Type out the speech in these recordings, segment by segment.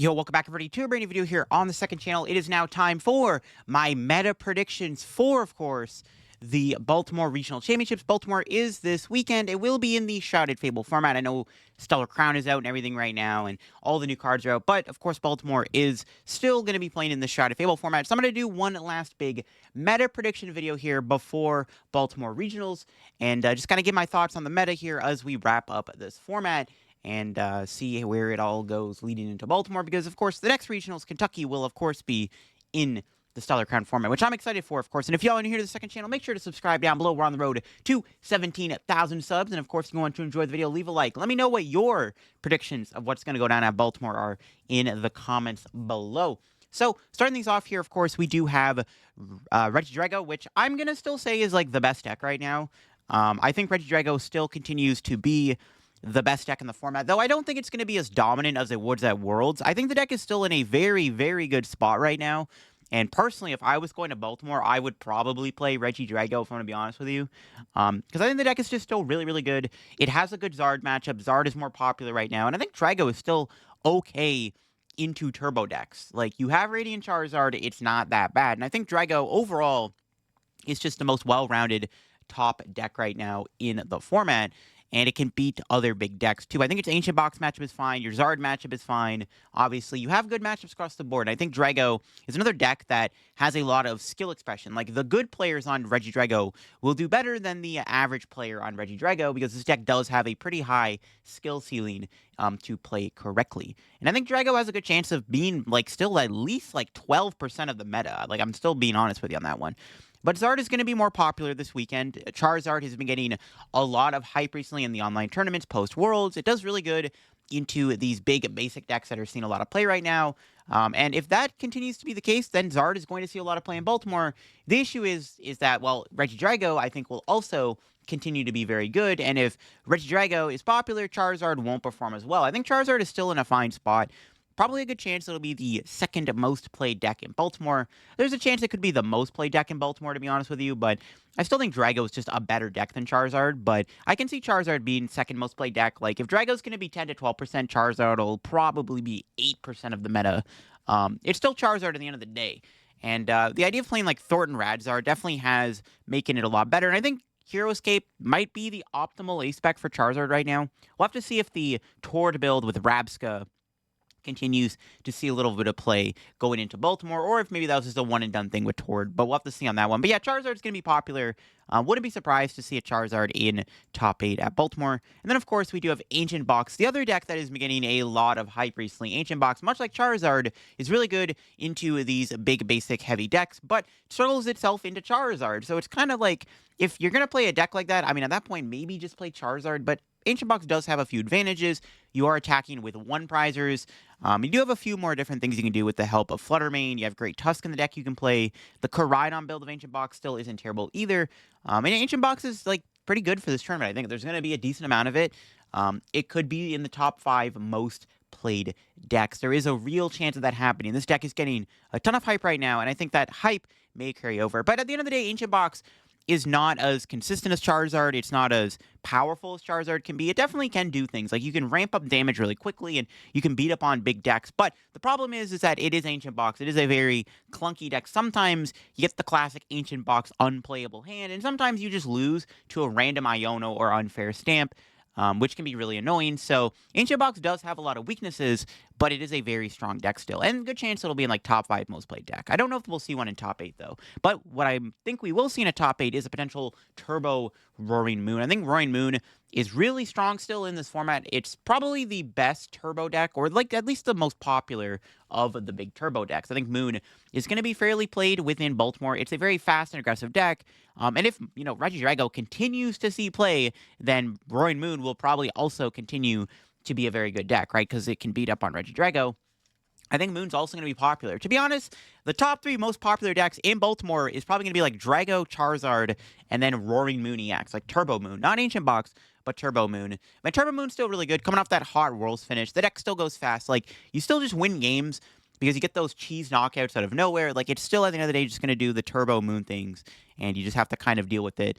Yo, welcome back everybody to a brand new video here on the second channel. It is now time for my meta predictions for, of course, the Baltimore Regional Championships. Baltimore is this weekend. It will be in the Shrouded Fable format. I know Stellar Crown is out and everything right now, and all the new cards are out, but of course Baltimore is still going to be playing in the Shrouded Fable format. So I'm going to do one last big meta prediction video here before Baltimore Regionals, and just kind of give my thoughts on the meta here as we wrap up this format and see where it all goes leading into Baltimore, because, of course, the next regionals, Kentucky, will, of course, be in the Stellar Crown format, which I'm excited for, of course. And if y'all are new here to the second channel, make sure to subscribe down below. We're on the road to 17,000 subs. And, of course, if you want to enjoy the video, leave a like. Let me know what your predictions of what's going to go down at Baltimore are in the comments below. So, starting things off here, of course, we do have Regidrago, which I'm going to still say is, like, the best deck right now. I think Regidrago still continues to be the best deck in the format, though I don't think it's going to be as dominant as it was at Worlds. I think the deck is still in a very, very good spot right now. And personally, if I was going to Baltimore, I would probably play Regidrago, if I'm going to be honest with you. Because I think the deck is just still really, really good. It has a good Zard matchup. Zard is more popular right now. And I think Drago is still okay into turbo decks. Like, you have Radiant Charizard, it's not that bad. And I think Drago, overall, is just the most well-rounded top deck right now in the format, and it can beat other big decks too. I think its Ancient Box matchup is fine. Your Zard matchup is fine. Obviously, you have good matchups across the board. And I think Drago is another deck that has a lot of skill expression. Like, the good players on Regidrago will do better than the average player on Regidrago, because this deck does have a pretty high skill ceiling to play correctly. And I think Drago has a good chance of being, like, still at least, like, 12% of the meta. Like, I'm still being honest with you on that one. But Zard is going to be more popular this weekend. Charizard has been getting a lot of hype recently in the online tournaments, post-Worlds. It does really good into these big basic decks that are seeing a lot of play right now. And if that continues to be the case, then Zard is going to see a lot of play in Baltimore. The issue is that, well, Regidrago, I think, will also continue to be very good. And if Regidrago is popular, Charizard won't perform as well. I think Charizard is still in a fine spot. Probably a good chance it'll be the second most played deck in Baltimore. There's a chance it could be the most played deck in Baltimore, to be honest with you, but I still think Drago is just a better deck than Charizard, but I can see Charizard being second most played deck. Like, if Drago's going to be 10 to 12%, Charizard will probably be 8% of the meta. It's still Charizard at the end of the day. And the idea of playing, like, Thorn and Radzar definitely has making it a lot better, and I think Hero Escape might be the optimal ace-spec for Charizard right now. We'll have to see if the Tord build with Rabska continues to see a little bit of play going into Baltimore, or if maybe that was just a one-and-done thing with Tord, but we'll have to see on that one. But yeah, Charizard's going to be popular. Wouldn't be surprised to see a Charizard in top 8 at Baltimore. And then, of course, we do have Ancient Box, the other deck that has been getting a lot of hype recently. Ancient Box, much like Charizard, is really good into these big, basic, heavy decks, but struggles itself into Charizard. So it's kind of like, if you're going to play a deck like that, I mean, at that point, maybe just play Charizard, but Ancient Box does have a few advantages. You are attacking with one prizers. You do have a few more different things you can do with the help of Fluttermane. You have Great Tusk in the deck you can play. The Koraidon build of Ancient Box still isn't terrible either. And Ancient Box is, like, pretty good for this tournament. I think there's going to be a decent amount of it. It could be in the top 5 most played decks. There is a real chance of that happening. This deck is getting a ton of hype right now, and I think that hype may carry over. But at the end of the day, Ancient Box is not as consistent as Charizard. It's not as powerful as Charizard can be. It definitely can do things. Like, you can ramp up damage really quickly, and you can beat up on big decks. But the problem is that it is Ancient Box. It is a very clunky deck. Sometimes you get the classic Ancient Box unplayable hand, and sometimes you just lose to a random Iono or unfair stamp, which can be really annoying. So Ancient Box does have a lot of weaknesses, but it is a very strong deck still. And good chance it'll be in, like, top 5 most played deck. I don't know if we'll see one in top 8, though. But what I think we will see in a top 8 is a potential Turbo Roaring Moon. I think Roaring Moon is really strong still in this format. It's probably the best turbo deck, or, like, at least the most popular of the big turbo decks. I think Moon is going to be fairly played within Baltimore. It's a very fast and aggressive deck. And if, you know, Regidrago continues to see play, then Roaring Moon will probably also continue to be a very good deck, right? Because it can beat up on Regidrago. I think Moon's also going to be popular. To be honest, the top 3 most popular decks in Baltimore is probably going to be, like, Drago, Charizard, and then Roaring Moon EX, like Turbo Moon. Not Ancient Box, but Turbo Moon. But Turbo Moon's still really good. Coming off that hot Worlds finish, the deck still goes fast. Like, you still just win games because you get those cheese knockouts out of nowhere. Like, it's still, at the end of the day, just going to do the Turbo Moon things. and you just have to kind of deal with it.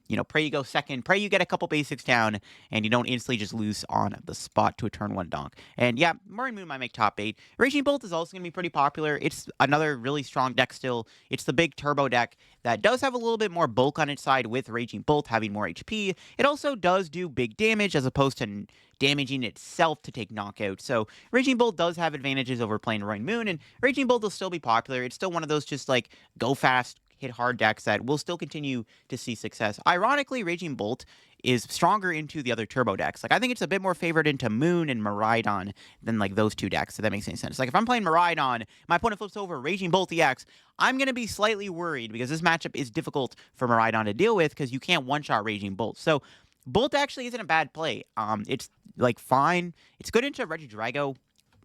You know, pray you go second, pray you get a couple basics down, and you don't instantly just lose on the spot to a turn 1 donk. And yeah, Maron Moon might make top 8. Raging Bolt is also going to be pretty popular. It's another really strong deck still. It's the big turbo deck that does have a little bit more bulk on its side with Raging Bolt having more HP. It also does do big damage as opposed to damaging itself to take knockout. So Raging Bolt does have advantages over playing Maron Moon, and Raging Bolt will still be popular. It's still one of those just like go fast, hit hard decks that will still continue to see success. Ironically, Raging Bolt is stronger into the other turbo decks. Like, I think it's a bit more favored into Moon and Maridon than, like, those two decks, if that makes any sense. Like, if I'm playing Maridon, my opponent flips over Raging Bolt EX, I'm going to be slightly worried because this matchup is difficult for Maridon to deal with because you can't one-shot Raging Bolt. So, Bolt actually isn't a bad play. It's, like, fine. It's good into Regidrago.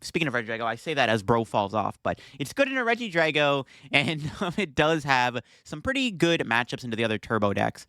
Speaking of Regidrago, I say that as Bro falls off, but it's good into Regidrago, and it does have some pretty good matchups into the other turbo decks.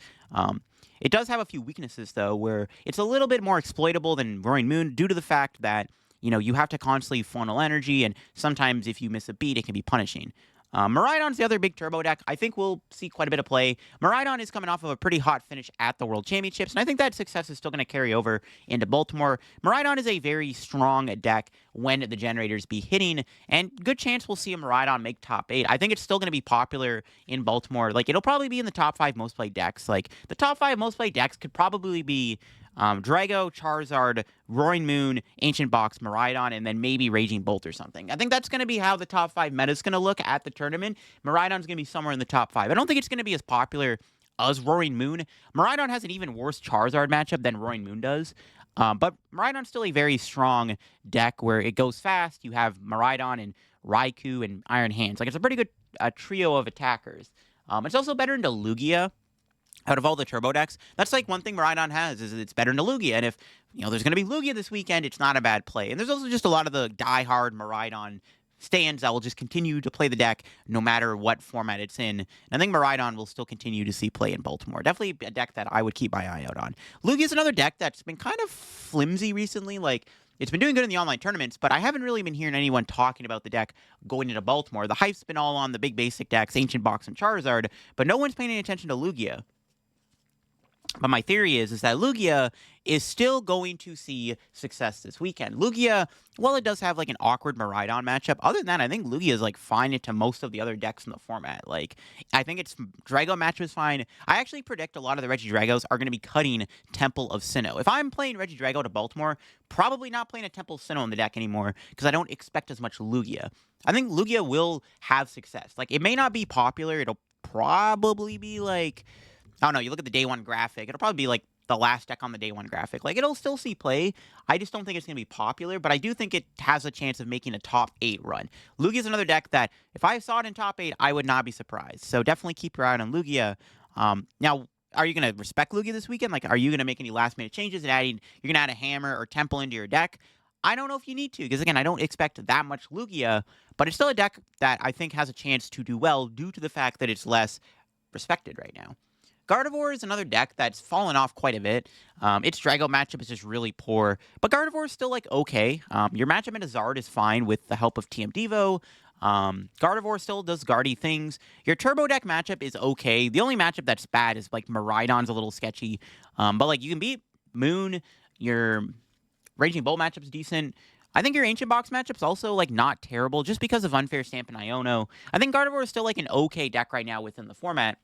It does have a few weaknesses, though, where it's a little bit more exploitable than Maron Moon due to the fact that, you know, you have to constantly funnel energy, and sometimes if you miss a beat, it can be punishing. Maridon's the other big turbo deck. I think we'll see quite a bit of play. Maridon is coming off of a pretty hot finish at the World Championships, and I think that success is still going to carry over into Baltimore. Maridon is a very strong deck when the generators be hitting, and good chance we'll see a Maridon make top 8. I think it's still going to be popular in Baltimore. Like, it'll probably be in the top 5 most played decks. Like, the top 5 most played decks could probably be Drago, Charizard, Roaring Moon, Ancient Box, Maridon, and then maybe Raging Bolt or something. I think that's going to be how the top 5 meta is going to look at the tournament. Maridon's going to be somewhere in the top 5. I don't think it's going to be as popular as Roaring Moon. Maridon has an even worse Charizard matchup than Roaring Moon does. But Maridon's still a very strong deck where it goes fast. You have Maridon and Raikou and Iron Hands. Like, it's a pretty good trio of attackers. It's also better into Lugia. Out of all the turbo decks, that's like one thing Maridon has, is it's better than Lugia. And if, you know, there's going to be Lugia this weekend, it's not a bad play. And there's also just a lot of the die-hard Maridon stands that will just continue to play the deck no matter what format it's in. And I think Maridon will still continue to see play in Baltimore. Definitely a deck that I would keep my eye out on. Lugia is another deck that's been kind of flimsy recently. Like, it's been doing good in the online tournaments, but I haven't really been hearing anyone talking about the deck going into Baltimore. The hype's been all on the big basic decks, Ancient Box and Charizard, but no one's paying any attention to Lugia. But my theory is that Lugia is still going to see success this weekend. Lugia, while it does have, like, an awkward Maridon matchup, other than that, I think Lugia is, like, fine into most of the other decks in the format. Like, I think its Drago matchup is fine. I actually predict a lot of the Regidragos are going to be cutting Temple of Sinnoh. If I'm playing Regidrago to Baltimore, probably not playing a Temple of Sinnoh in the deck anymore, because I don't expect as much Lugia. I think Lugia will have success. Like, it may not be popular. It'll probably be, like, I don't know, you look at the day 1 graphic, it'll probably be like the last deck on the day 1 graphic. Like, it'll still see play. I just don't think it's going to be popular, but I do think it has a chance of making a top 8 run. Lugia's another deck that, if I saw it in top 8, I would not be surprised. So definitely keep your eye on Lugia. Now, are you going to respect Lugia this weekend? Like, are you going to make any last-minute changes and you're going to add a Hammer or Temple into your deck? I don't know if you need to, because, again, I don't expect that much Lugia, but it's still a deck that I think has a chance to do well due to the fact that it's less respected right now. Gardevoir is another deck that's fallen off quite a bit. Its Drago matchup is just really poor, but Gardevoir is still, like, okay. Your matchup into Zard is fine with the help of TM Devo. Gardevoir still does Guardy things. Your Turbo deck matchup is okay. The only matchup that's bad is, like, Maridon's a little sketchy. But, like, you can beat Moon. Your Raging Bolt matchup's decent. I think your Ancient Box matchup's also, like, not terrible just because of Unfair Stamp and Iono. I think Gardevoir is still, like, an okay deck right now within the format.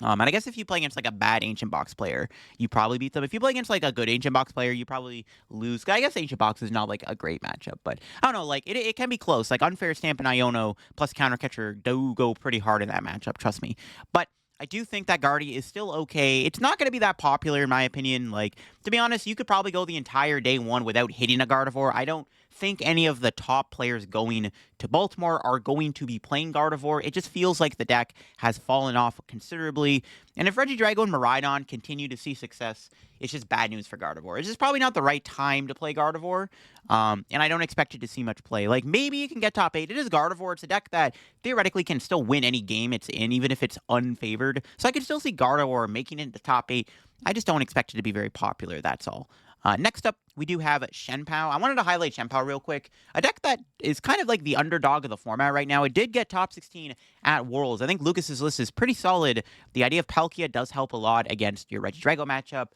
And I guess if you play against, like, a bad Ancient Box player, you probably beat them. If you play against, like, a good Ancient Box player, you probably lose. I guess Ancient Box is not, like, a great matchup, but I don't know, like, it can be close. Like, Unfair Stamp and Iono plus Counter Catcher do go pretty hard in that matchup, trust me. But I do think that Guardy is still okay. It's not going to be that popular, in my opinion. Like, to be honest, you could probably go the entire day 1 without hitting a Gardevoir. I don't think any of the top players going to Baltimore are going to be playing Gardevoir. It just feels like the deck has fallen off considerably. And if Regidrago and Maridon continue to see success, it's just bad news for Gardevoir. It's just probably not the right time to play Gardevoir. And I don't expect it to see much play. Like, maybe it can get top 8. It is Gardevoir. It's a deck that theoretically can still win any game it's in, even if it's unfavored. So I can still see Gardevoir making it into top 8. I just don't expect it to be very popular, that's all. Next up, we do have Shenpao. I wanted to highlight Shenpao real quick. A deck that is kind of like the underdog of the format right now. It did get top 16 at Worlds. I think Lucas's list is pretty solid. The idea of Palkia does help a lot against your Regidrago matchup.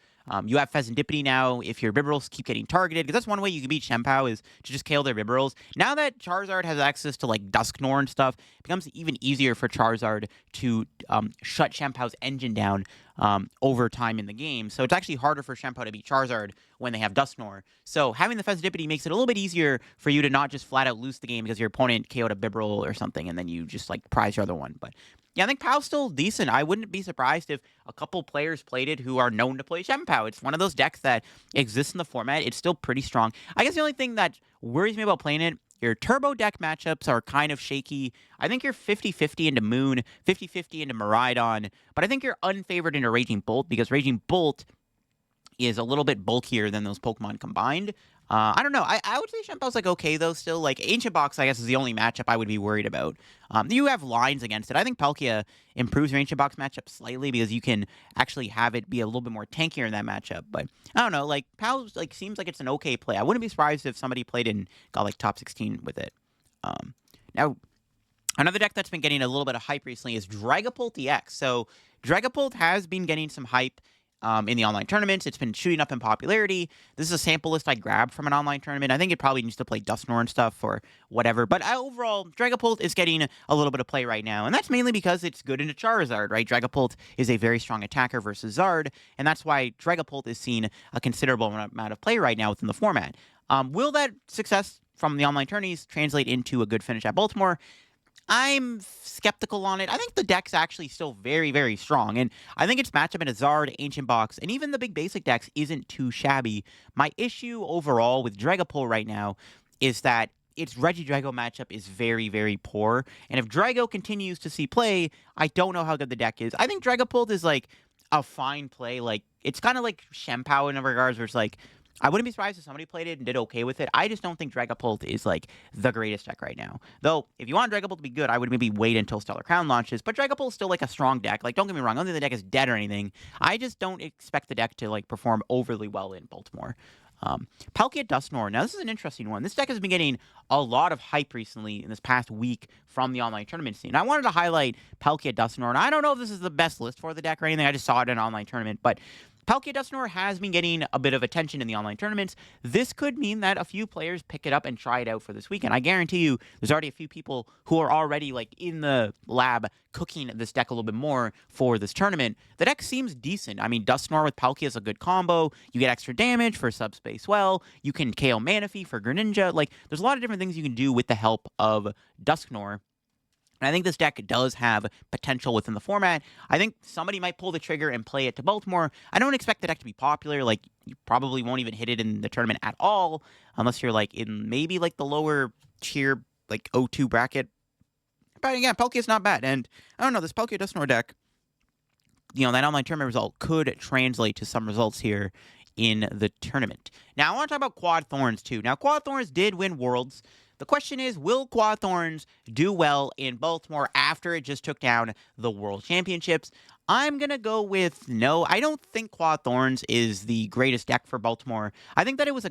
You have Pheasantipity now if your Bibarels keep getting targeted, because that's one way you can beat Shenpao is to just KO their Bibarels. Now that Charizard has access to like Dusknoir and stuff, it becomes even easier for Charizard to shut Shenpao's engine down over time in the game. So it's actually harder for Shenpao to beat Charizard when they have Dusknoir. So having the Pheasantipity makes it a little bit easier for you to not just flat out lose the game because your opponent KO'd a Bibarel or something and then you just like prize your other one. But yeah, I think Pow's still decent. I wouldn't be surprised if a couple players played it who are known to play Shenpao. It's one of those decks that exists in the format. It's still pretty strong. I guess the only thing that worries me about playing it, your turbo deck matchups are kind of shaky. I think you're 50-50 into Moon, 50-50 into Miraidon, but I think you're unfavored into Raging Bolt because Raging Bolt is a little bit bulkier than those Pokemon combined. I don't know. I would say Shenpao's like okay though still. Like Ancient Box, I guess, is the only matchup I would be worried about. You have lines against it. I think Palkia improves your Ancient Box matchup slightly because you can actually have it be a little bit more tankier in that matchup. But I don't know. Like Pal's like seems like it's an okay play. I wouldn't be surprised if somebody played it and got like top 16 with it. Now, another deck that's been getting a little bit of hype recently is Dragapult EX. So Dragapult has been getting some hype in the online tournaments. It's been shooting up in popularity. This is a sample list I grabbed from an online tournament. I think it probably needs to play Dusknoir and stuff or whatever. But overall, Dragapult is getting a little bit of play right now. And that's mainly because it's good into Charizard, right? Dragapult is a very strong attacker versus Zard. And that's why Dragapult is seeing a considerable amount of play right now within the format. Will that success from the online tourneys translate into a good finish at Baltimore? I'm skeptical on it. I think the deck's actually still very, very strong, and I think its matchup in a Zard, Ancient Box, and even the big basic decks isn't too shabby. My issue overall with Dragapult right now is that its Regidrago matchup is very, very poor, and if Drago continues to see play, I don't know how good the deck is. I think Dragapult is, like, a fine play. Like, it's kind of like Shenpao in regards where it's like, I wouldn't be surprised if somebody played it and did okay with it. I just don't think Dragapult is, like, the greatest deck right now. Though, if you want Dragapult to be good, I would maybe wait until Stellar Crown launches. But Dragapult is still, like, a strong deck. Like, don't get me wrong. I don't think the deck is dead or anything. I just don't expect the deck to, like, perform overly well in Baltimore. Palkia Dusknoir. Now, this is an interesting one. This deck has been getting a lot of hype recently in this past week from the online tournament scene. I wanted to highlight Palkia Dusknoir, and I don't know if this is the best list for the deck or anything. I just saw it in an online tournament, but Palkia Dusknoir has been getting a bit of attention in the online tournaments. This could mean that a few players pick it up and try it out for this weekend. I guarantee you there's already a few people who are already like in the lab cooking this deck a little bit more for this tournament. The deck seems decent. I mean, Dusknoir with Palkia is a good combo. You get extra damage for Subspace Well. You can KO Manaphy for Greninja. Like, there's a lot of different things you can do with the help of Dusknoir. And I think this deck does have potential within the format. I think somebody might pull the trigger and play it to Baltimore. I don't expect the deck to be popular. Like, you probably won't even hit it in the tournament at all, unless you're, like, in maybe, like, the lower tier, like, O2 bracket. But, again, Palkia is not bad. And, I don't know, this Palkia Dusknoir deck, you know, that online tournament result could translate to some results here in the tournament. Now, I want to talk about Quad Thorns, too. Now, Quad Thorns did win Worlds. The question is, will Quad Thorns do well in Baltimore after it just took down the World Championships? I'm going to go with no. I don't think Quad Thorns is the greatest deck for Baltimore. I think that it was a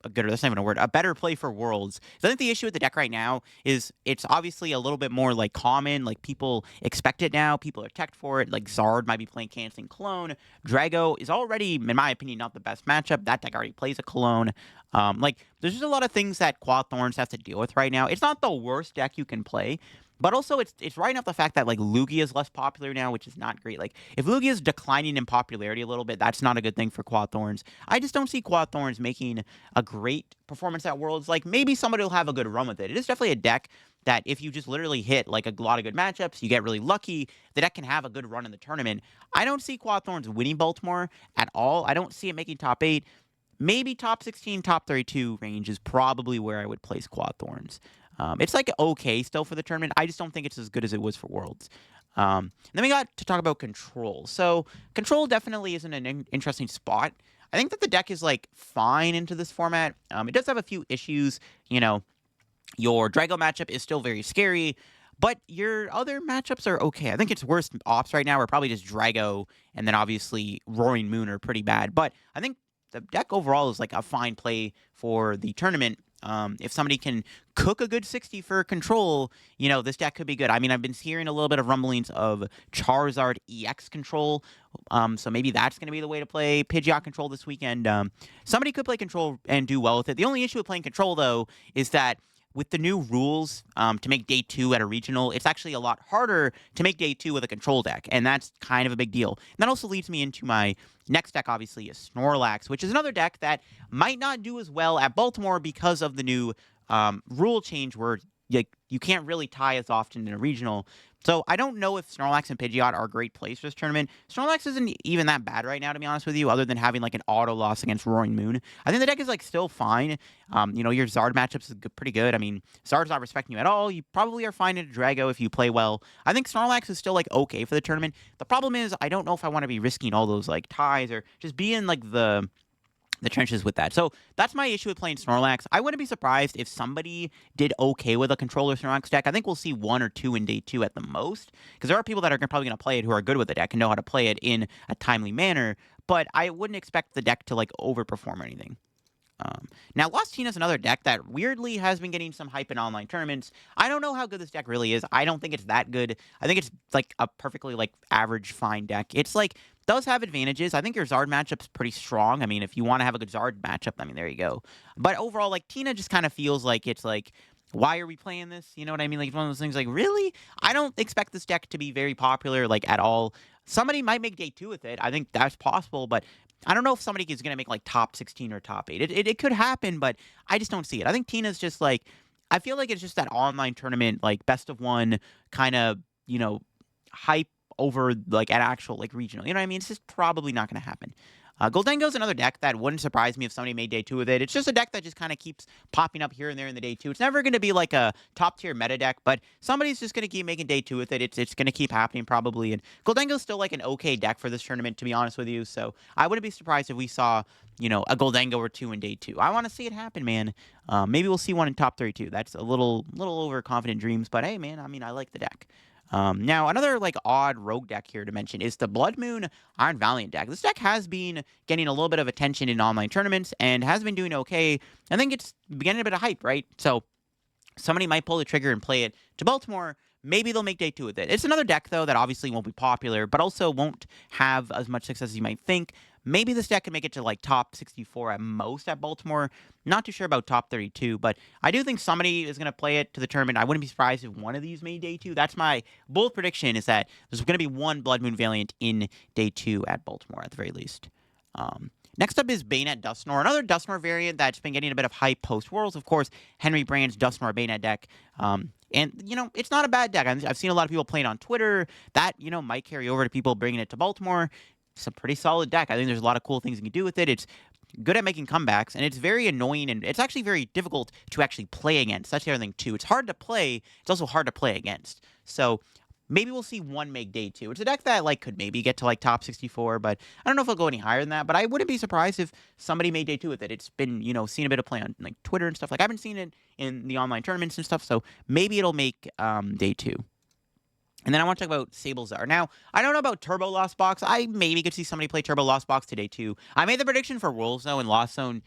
that's not even a word, a better play for Worlds. So I think the issue with the deck right now is it's obviously a little bit more, like, common. Like, people expect it now. People are teched for it. Like, Zard might be playing Canceling Cologne. Drago is already, in my opinion, not the best matchup. That deck already plays a Cologne. Like, there's just a lot of things that Quad Thorns has to deal with right now. It's not the worst deck you can play, but also it's right off the fact that, like, Lugia is less popular now, which is not great. Like, if Lugia is declining in popularity a little bit, that's not a good thing for Quad Thorns. I just don't see Quad Thorns making a great performance at Worlds. Like, maybe somebody will have a good run with it. It is definitely a deck that if you just literally hit, like, a lot of good matchups, you get really lucky, the deck can have a good run in the tournament. I don't see Quad Thorns winning Baltimore at all. I don't see it making top 8. Maybe top 16, top 32 range is probably where I would place Quad Thorns. It's, like, okay still for the tournament. I just don't think it's as good as it was for Worlds. Then we got to talk about Control. So Control definitely isn't an interesting spot. I think that the deck is, like, fine into this format. It does have a few issues. You know, your Drago matchup is still very scary, But your other matchups are okay. I think its worst ops right now are probably just Drago, and then obviously Roaring Moon are pretty bad. But I think the deck overall is like a fine play for the tournament. If somebody can cook a good 60 for control, this deck could be good. I mean, I've been hearing a little bit of rumblings of Charizard EX control, so maybe that's going to be the way to play Pidgeot control this weekend. Somebody could play control and do well with it. The only issue with playing control, though, is that with the new rules to make day 2 at a regional, it's actually a lot harder to make day 2 with a control deck, and that's kind of a big deal. And that also leads me into my next deck, obviously, is Snorlax, which is another deck that might not do as well at Baltimore because of the new rule change where you can't really tie as often in a regional. So I don't know if Snorlax and Pidgeot are great plays for this tournament. Snorlax isn't even that bad right now, to be honest with you, other than having like an auto loss against Roaring Moon. I think the deck is like still fine. Your Zard matchups is pretty good. I mean, Zard's not respecting you at all. You probably are fine in a Drago if you play well. I think Snorlax is still like okay for the tournament. The problem is I don't know if I want to be risking all those like ties or just be in like the trenches with that. So that's my issue with playing Snorlax. I wouldn't be surprised if somebody did okay with a controller Snorlax deck. I think we'll see 1 or 2 in day 2 at the most, because there are people that are probably going to play it who are good with the deck and know how to play it in a timely manner, but I wouldn't expect the deck to like overperform or anything. Now, Ltin is another deck that weirdly has been getting some hype in online tournaments. I don't know how good this deck really is. I don't think it's that good. I think it's like a perfectly like average fine deck. It's like does have advantages. I think your Zard matchup's pretty strong. I mean, if you want to have a good Zard matchup, I mean, there you go. But overall, like Tina just kind of feels like it's like, why are we playing this? You know what I mean? Like it's one of those things like, really? I don't expect this deck to be very popular like at all. Somebody might make day 2 with it. I think that's possible, but I don't know if somebody is going to make like top 16 or top 8. It could happen, but I just don't see it. I think Tina's just like, I feel like it's just that online tournament, like best of one kind of, hype over like an actual like regional. You know what I mean? It's just probably not going to happen. Goldengo's another deck that wouldn't surprise me if somebody made day 2 with it. It's just a deck that just kind of keeps popping up here and there in the day 2. It's never going to be like a top tier meta deck, but somebody's just going to keep making day 2 with it. It's going to keep happening probably. And Goldengo's still like an okay deck for this tournament, to be honest with you. So I wouldn't be surprised if we saw, a Goldengo or 2 in day 2. I want to see it happen, man. Maybe we'll see one in top 32. That's a little overconfident dreams, but hey, man, I mean, I like the deck. Now, another like odd rogue deck here to mention is the Blood Moon Iron Valiant deck. This deck has been getting a little bit of attention in online tournaments and has been doing okay. I think it's getting a bit of hype, right? So somebody might pull the trigger and play it to Baltimore. Maybe they'll make day 2 with it. It's another deck, though, that obviously won't be popular, but also won't have as much success as you might think. Maybe this deck can make it to like top 64 at most at Baltimore. Not too sure about top 32, but I do think somebody is going to play it to the tournament. I wouldn't be surprised if one of these made day 2. That's my bold prediction, is that there's going to be one Blood Moon Valiant in day 2 at Baltimore at the very least. Next up is Bayonet Dusknoir, another Dusknoir variant that's been getting a bit of hype post-Worlds. Of course, Henry Brand's Dusknoir Bayonet deck. And, it's not a bad deck. I've seen a lot of people playing on Twitter. That, might carry over to people bringing it to Baltimore. It's a pretty solid deck. I think there's a lot of cool things you can do with it. It's good at making comebacks, and it's very annoying, and it's actually very difficult to actually play against. That's the other thing, too. It's hard to play. It's also hard to play against. So maybe we'll see one make day 2. It's a deck that could maybe get to top 64, but I don't know if it'll go any higher than that. But I wouldn't be surprised if somebody made day 2 with it. It's been seen a bit of play on Twitter and stuff. I've been seeing it in the online tournaments and stuff. So maybe it'll make day 2. And then I want to talk about Sable Zard. Now, I don't know about Turbo Lost Box. I maybe could see somebody play Turbo Lost Box today, too. I made the prediction for Worlds, though, and Lost Zone,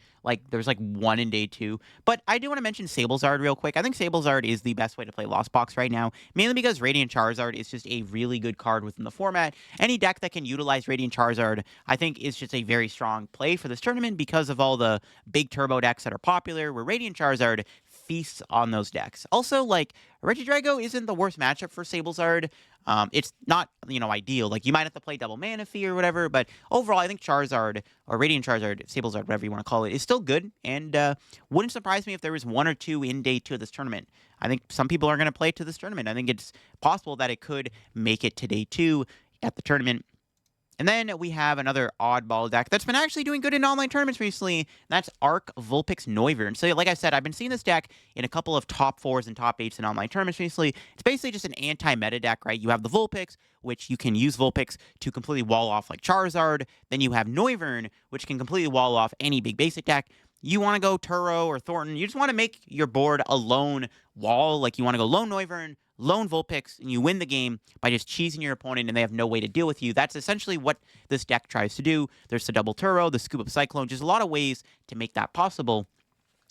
there's one in day 2. But I do want to mention Sable Zard real quick. I think Sable Zard is the best way to play Lost Box right now, mainly because Radiant Charizard is just a really good card within the format. Any deck that can utilize Radiant Charizard, I think, is just a very strong play for this tournament because of all the big turbo decks that are popular, where Radiant Charizard feasts on those decks. Also, Regidrago isn't the worst matchup for Sable Zard. It's not, ideal. You might have to play double Mana Fee or whatever, but overall, I think Charizard, or Radiant Charizard, Sable Zard, whatever you want to call it, is still good, and wouldn't surprise me if there was 1 or 2 in day 2 of this tournament. I think some people are going to play to this tournament. I think it's possible that it could make it to day 2 at the tournament. And then we have another oddball deck that's been actually doing good in online tournaments recently. And that's Arc Vulpix Noivern. So like I said, I've been seeing this deck in a couple of top 4s and top 8s in online tournaments recently. It's basically just an anti-meta deck, right? You have the Vulpix, which you can use Vulpix to completely wall off Charizard. Then you have Noivern, which can completely wall off any big basic deck. You want to go Turo or Thorn. You just want to make your board a lone wall. You want to go lone Noivern, lone Vulpix, and you win the game by just cheesing your opponent and they have no way to deal with you. That's essentially what this deck tries to do. There's the double Turbo, the Scoop Up Cyclone, just a lot of ways to make that possible.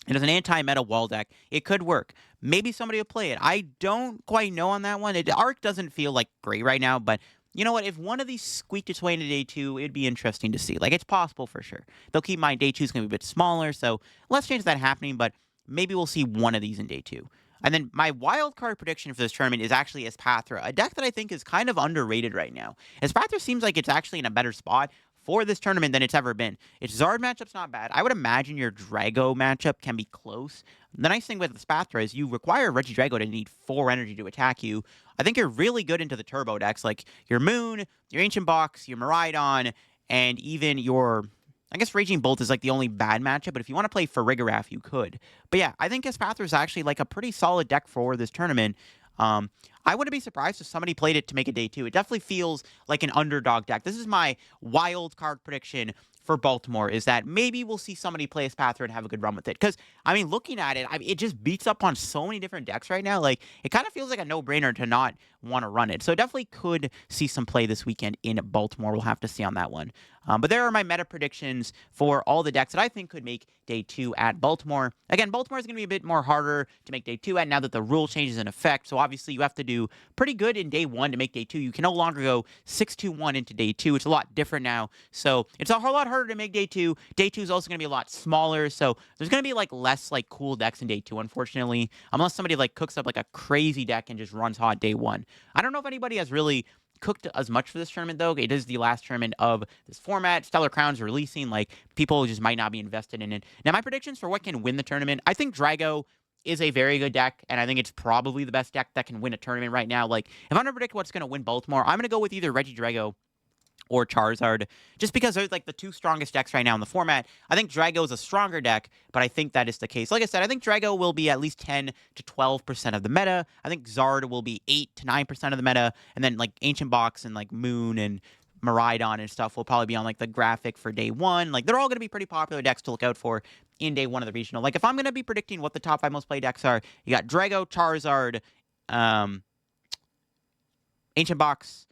And as an anti-meta wall deck, it could work. Maybe somebody will play it. I don't quite know on that one. Arc doesn't feel like great right now, but you know what? If one of these squeaked its way into day 2, it'd be interesting to see. Like, it's possible for sure. They'll keep in mind day 2 is going to be a bit smaller, so less chance of that happening, but maybe we'll see one of these in day 2. And then my wild card prediction for this tournament is actually Asthra, a deck that I think is kind of underrated right now. Asthra seems like it's actually in a better spot for this tournament than it's ever been. Its Zard matchup's not bad. I would imagine your Drago matchup can be close. The nice thing with Asthra is you require Regidrago to need 4 energy to attack you. I think you're really good into the turbo decks, like your Moon, your Ancient Box, your Maridon, and even your... I guess Raging Bolt is like the only bad matchup, but if you want to play Farigiraf, you could. But yeah, I think Asthra is actually like a pretty solid deck for this tournament. I wouldn't be surprised if somebody played it to make it day 2. It definitely feels like an underdog deck. This is my wild card prediction for Baltimore, is that maybe we'll see somebody play Asthra and have a good run with it. Because, I mean, looking at it, it just beats up on so many different decks right now. Like, it kind of feels like a no-brainer to not want to run it. So, definitely could see some play this weekend in Baltimore. We'll have to see on that one. But there are my meta predictions for all the decks that I think could make day 2 at Baltimore. Again, Baltimore is going to be a bit more harder to make day 2 at now that the rule change is in effect. So, obviously, you have to do pretty good in day 1 to make day 2. You can no longer go 6-2-1 into day 2. It's a lot different now. So, it's a whole lot harder to make day 2. Day 2 is also going to be a lot smaller. So, there's going to be like less like cool decks in day 2, unfortunately. Unless somebody like cooks up like a crazy deck and just runs hot day 1. I don't know if anybody has really cooked as much for this tournament, though. It is the last tournament of this format. Stellar Crown's releasing. Like, people just might not be invested in it. Now, my predictions for what can win the tournament, I think Drago is a very good deck, and I think it's probably the best deck that can win a tournament right now. Like, if I'm going to predict what's going to win Baltimore, I'm going to go with either Regidrago or Charizard, just because they're like the 2 strongest decks right now in the format. I think Drago is a stronger deck, but I think that is the case. Like I said, I think Drago will be at least 10 to 12% of the meta. I think Zard will be 8 to 9% of the meta, and then like Ancient Box and like Moon and Maridon and stuff will probably be on like the graphic for day 1. Like, they're all going to be pretty popular decks to look out for in day 1 of the regional. Like, if I'm going to be predicting what the top 5 most played decks are, you got Drago, Charizard, Ancient Box,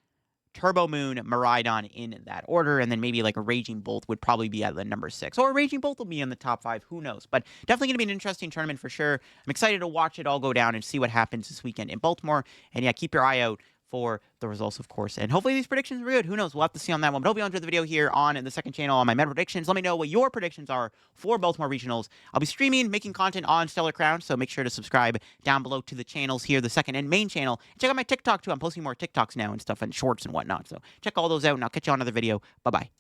Turbo Moon, Maridon in that order, and then maybe like a Raging Bolt would probably be at the number 6. Or Raging Bolt will be in the top 5, who knows. But definitely going to be an interesting tournament for sure. I'm excited to watch it all go down and see what happens this weekend in Baltimore. And yeah, keep your eye out for the results, of course. And hopefully these predictions were good. Who knows? We'll have to see on that one. But hope you enjoyed the video here on the second channel on my meta predictions. Let me know what your predictions are for Baltimore Regionals. I'll be streaming, making content on Stellar Crown, so make sure to subscribe down below to the channels here, the second and main channel. And check out my TikTok, too. I'm posting more TikToks now and stuff and shorts and whatnot. So check all those out, and I'll catch you on another video. Bye-bye.